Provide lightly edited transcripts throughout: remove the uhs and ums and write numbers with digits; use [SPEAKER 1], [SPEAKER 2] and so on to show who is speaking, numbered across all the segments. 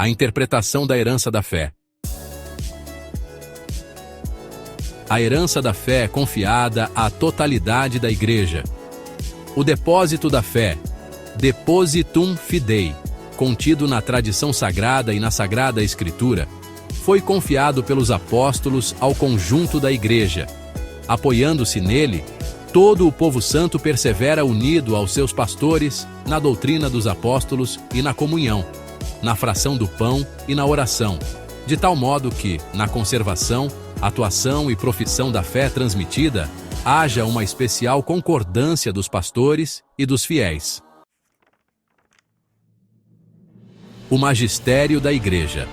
[SPEAKER 1] A interpretação da herança da fé. A herança da fé é confiada à totalidade da Igreja. O depósito da fé, Depositum Fidei, contido na tradição sagrada e na Sagrada Escritura, foi confiado pelos apóstolos ao conjunto da Igreja. Apoiando-se nele, todo o povo santo persevera unido aos seus pastores, na doutrina dos apóstolos e na comunhão, na fração do pão e na oração, de tal modo que, na conservação, atuação e profissão da fé transmitida, haja uma especial concordância dos pastores e dos fiéis. O magistério da Igreja.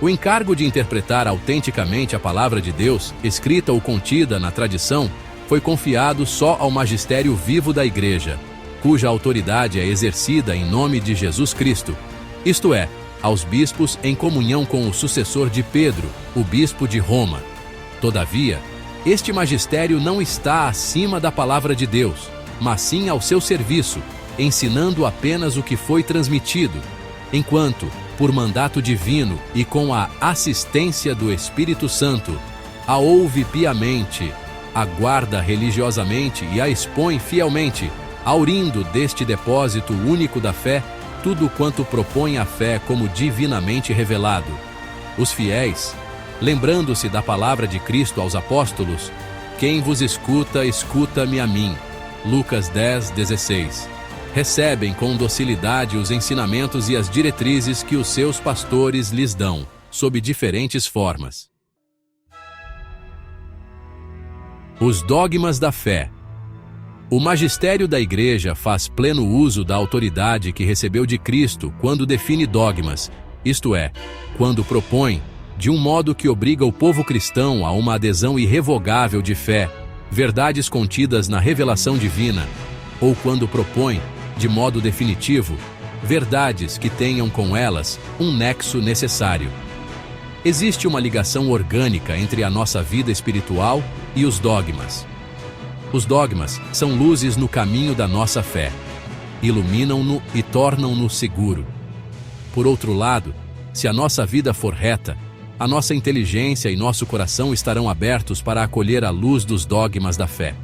[SPEAKER 1] O encargo de interpretar autenticamente a palavra de Deus, escrita ou contida na tradição, foi confiado só ao magistério vivo da Igreja, cuja autoridade é exercida em nome de Jesus Cristo, isto é, aos bispos em comunhão com o sucessor de Pedro, o bispo de Roma. Todavia, este magistério não está acima da palavra de Deus, mas sim ao seu serviço, ensinando apenas o que foi transmitido, enquanto, por mandato divino e com a assistência do Espírito Santo, a ouve piamente, aguarda religiosamente e a expõe fielmente, aurindo deste depósito único da fé, tudo quanto propõe a fé como divinamente revelado. Os fiéis, lembrando-se da palavra de Cristo aos apóstolos, quem vos escuta, escuta-me a mim. Lucas 10:16. Recebem com docilidade os ensinamentos e as diretrizes que os seus pastores lhes dão, sob diferentes formas. Os dogmas da fé. O magistério da Igreja faz pleno uso da autoridade que recebeu de Cristo quando define dogmas, isto é, quando propõe, de um modo que obriga o povo cristão a uma adesão irrevogável de fé, verdades contidas na revelação divina, ou quando propõe, de modo definitivo, verdades que tenham com elas um nexo necessário. Existe uma ligação orgânica entre a nossa vida espiritual e os dogmas. Os dogmas são luzes no caminho da nossa fé, iluminam-no e tornam-no seguro. Por outro lado, se a nossa vida for reta, a nossa inteligência e nosso coração estarão abertos para acolher a luz dos dogmas da fé.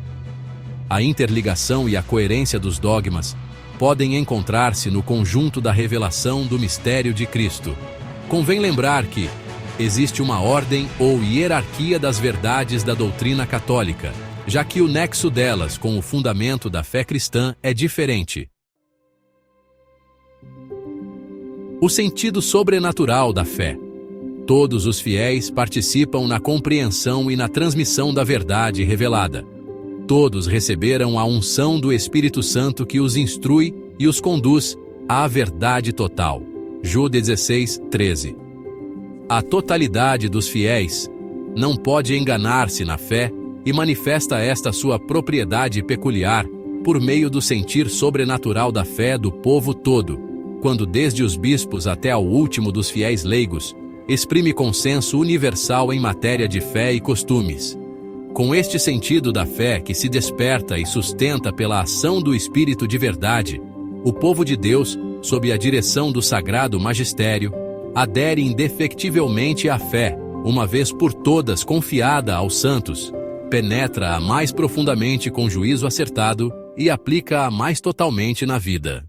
[SPEAKER 1] A interligação e a coerência dos dogmas podem encontrar-se no conjunto da revelação do mistério de Cristo. Convém lembrar que existe uma ordem ou hierarquia das verdades da doutrina católica, já que o nexo delas com o fundamento da fé cristã é diferente. O sentido sobrenatural da fé. Todos os fiéis participam na compreensão e na transmissão da verdade revelada. Todos receberam a unção do Espírito Santo que os instrui e os conduz à verdade total. Jude 16:13. A totalidade dos fiéis não pode enganar-se na fé e manifesta esta sua propriedade peculiar por meio do sentir sobrenatural da fé do povo todo, quando desde os bispos até ao último dos fiéis leigos, exprime consenso universal em matéria de fé e costumes. Com este sentido da fé que se desperta e sustenta pela ação do Espírito de verdade, o povo de Deus, sob a direção do Sagrado Magistério, adere indefectivelmente à fé, uma vez por todas confiada aos santos, penetra-a mais profundamente com juízo acertado e aplica-a mais totalmente na vida.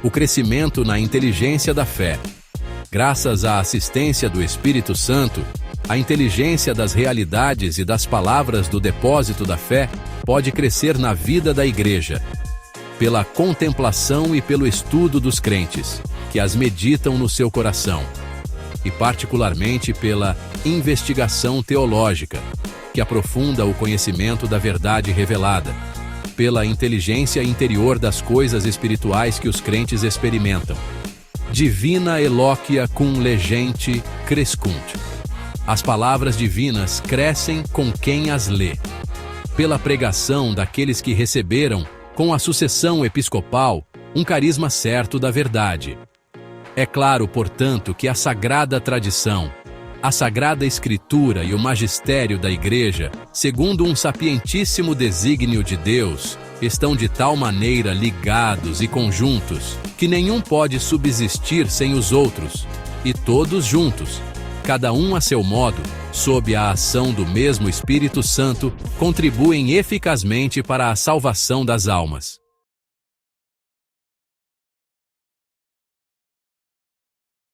[SPEAKER 1] O crescimento na inteligência da fé. Graças à assistência do Espírito Santo, a inteligência das realidades e das palavras do depósito da fé pode crescer na vida da Igreja, pela contemplação e pelo estudo dos crentes, que as meditam no seu coração, e particularmente pela investigação teológica, que aprofunda o conhecimento da verdade revelada, pela inteligência interior das coisas espirituais que os crentes experimentam. Divina eloquia cum legente crescunt. As palavras divinas crescem com quem as lê. Pela pregação daqueles que receberam, com a sucessão episcopal, um carisma certo da verdade. É claro, portanto, que a sagrada tradição, A Sagrada Escritura e o magistério da Igreja, segundo um sapientíssimo desígnio de Deus, estão de tal maneira ligados e conjuntos que nenhum pode subsistir sem os outros, e todos juntos, cada um a seu modo, sob a ação do mesmo Espírito Santo, contribuem eficazmente para a salvação das almas.